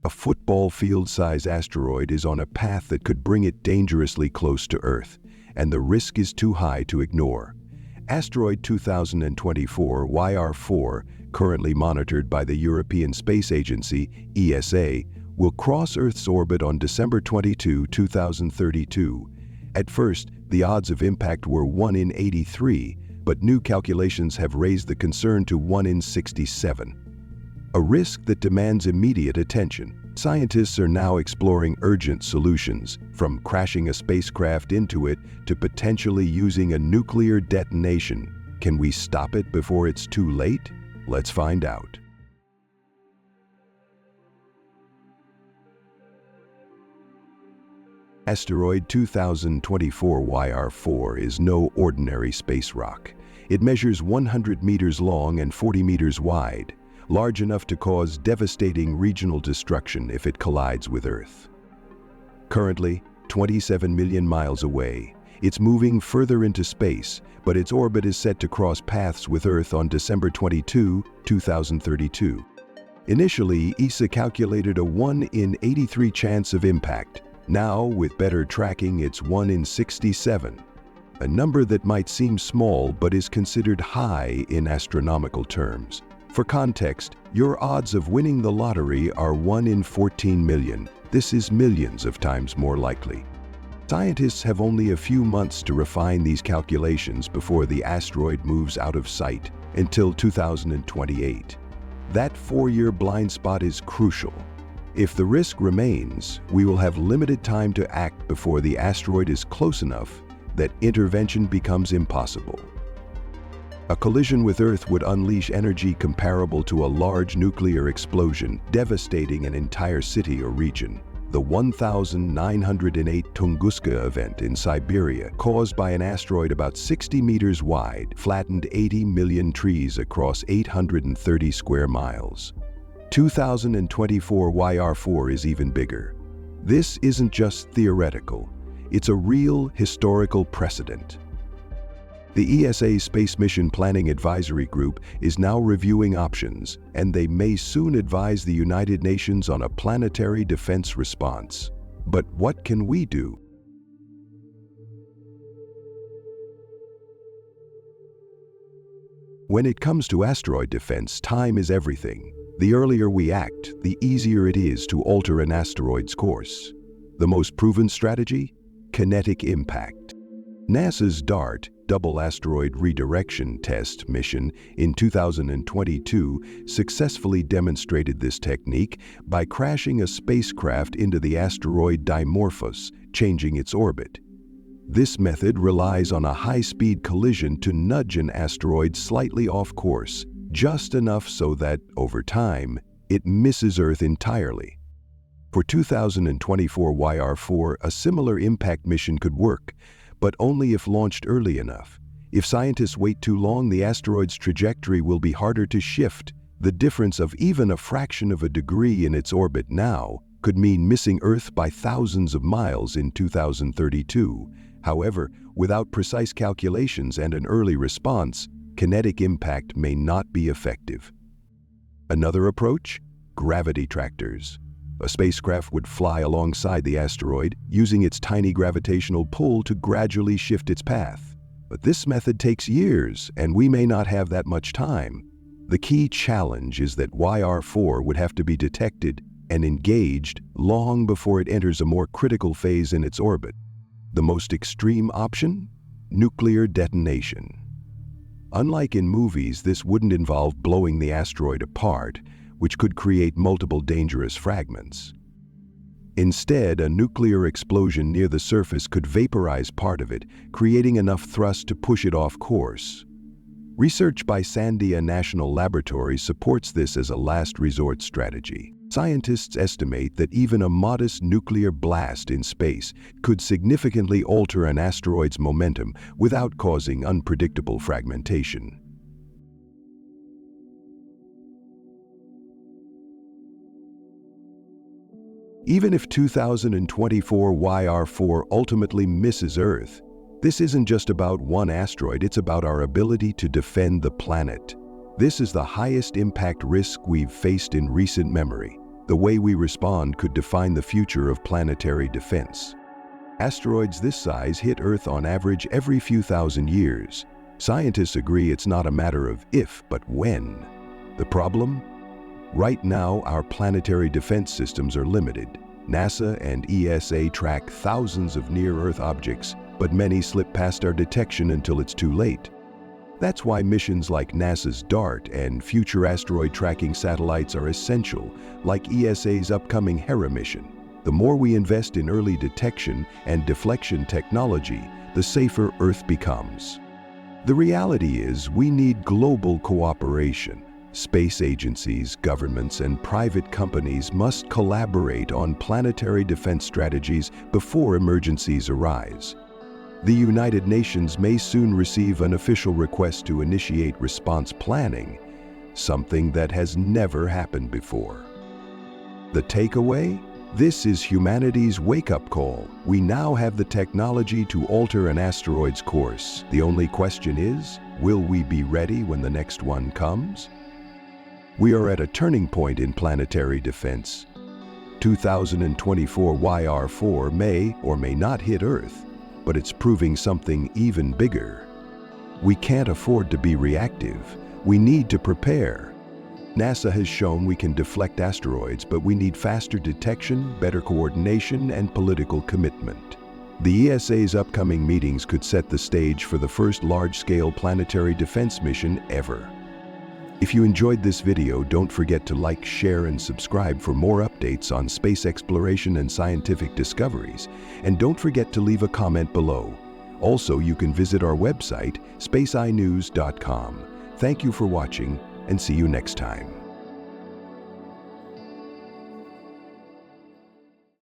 A football field-size asteroid is on a path that could bring it dangerously close to Earth, and the risk is too high to ignore. Asteroid 2024 YR4, currently monitored by the European Space Agency, ESA, will cross Earth's orbit on December 22, 2032. At first, the odds of impact were 1 in 83, but new calculations have raised the concern to 1 in 67. A risk that demands immediate attention. Scientists are now exploring urgent solutions, from crashing a spacecraft into it to potentially using a nuclear detonation. Can we stop it before it's too late? Let's find out. Asteroid 2024 YR4 is no ordinary space rock. It measures 100 meters long and 40 meters wide, large enough to cause devastating regional destruction if it collides with Earth. Currently, 27 million miles away, it's moving further into space, but its orbit is set to cross paths with Earth on December 22, 2032. Initially, ESA calculated a 1 in 83 chance of impact. Now, with better tracking, it's 1 in 67. A number that might seem small but is considered high in astronomical terms. For context, your odds of winning the lottery are 1 in 14 million. This is millions of times more likely. Scientists have only a few months to refine these calculations before the asteroid moves out of sight, until 2028. That 4-year blind spot is crucial. If the risk remains, we will have limited time to act before the asteroid is close enough that intervention becomes impossible. A collision with Earth would unleash energy comparable to a large nuclear explosion, devastating an entire city or region. The 1908 Tunguska event in Siberia, caused by an asteroid about 60 meters wide, flattened 80 million trees across 830 square miles. 2024 YR4 is even bigger. This isn't just theoretical, it's a real historical precedent. The ESA Space Mission Planning Advisory Group is now reviewing options, and they may soon advise the United Nations on a planetary defense response. But what can we do? When it comes to asteroid defense, time is everything. The earlier we act, the easier it is to alter an asteroid's course. The most proven strategy? Kinetic impact. NASA's DART, Double Asteroid Redirection Test mission in 2022 successfully demonstrated this technique by crashing a spacecraft into the asteroid Dimorphos, changing its orbit. This method relies on a high-speed collision to nudge an asteroid slightly off course, just enough so that, over time, it misses Earth entirely. For 2024 YR4, a similar impact mission could work, but only if launched early enough. If scientists wait too long, the asteroid's trajectory will be harder to shift. The difference of even a fraction of a degree in its orbit now could mean missing Earth by thousands of miles in 2032. However, without precise calculations and an early response, kinetic impact may not be effective. Another approach? Gravity tractors. A spacecraft would fly alongside the asteroid, using its tiny gravitational pull to gradually shift its path. But this method takes years, and we may not have that much time. The key challenge is that YR4 would have to be detected and engaged long before it enters a more critical phase in its orbit. The most extreme option? Nuclear detonation. Unlike in movies, this wouldn't involve blowing the asteroid apart, which could create multiple dangerous fragments. Instead, a nuclear explosion near the surface could vaporize part of it, creating enough thrust to push it off course. Research by Sandia National Laboratory supports this as a last resort strategy. Scientists estimate that even a modest nuclear blast in space could significantly alter an asteroid's momentum without causing unpredictable fragmentation. Even if 2024 YR4 ultimately misses Earth, this isn't just about one asteroid, it's about our ability to defend the planet. This is the highest impact risk we've faced in recent memory. The way we respond could define the future of planetary defense. Asteroids this size hit Earth on average every few thousand years. Scientists agree it's not a matter of if, but when. The problem? Right now, our planetary defense systems are limited. NASA and ESA track thousands of near-Earth objects, but many slip past our detection until it's too late. That's why missions like NASA's DART and future asteroid tracking satellites are essential, like ESA's upcoming Hera mission. The more we invest in early detection and deflection technology, the safer Earth becomes. The reality is we need global cooperation. Space agencies, governments, and private companies must collaborate on planetary defense strategies before emergencies arise. The United Nations may soon receive an official request to initiate response planning, something that has never happened before. The takeaway? This is humanity's wake-up call. We now have the technology to alter an asteroid's course. The only question is, will we be ready when the next one comes? We are at a turning point in planetary defense. 2024 YR4 may or may not hit Earth, but it's proving something even bigger. We can't afford to be reactive. We need to prepare. NASA has shown we can deflect asteroids, but we need faster detection, better coordination, and political commitment. The ESA's upcoming meetings could set the stage for the first large-scale planetary defense mission ever. If you enjoyed this video, don't forget to like, share, and subscribe for more updates on space exploration and scientific discoveries. And don't forget to leave a comment below. Also, you can visit our website, spaceinews.com. Thank you for watching, and see you next time.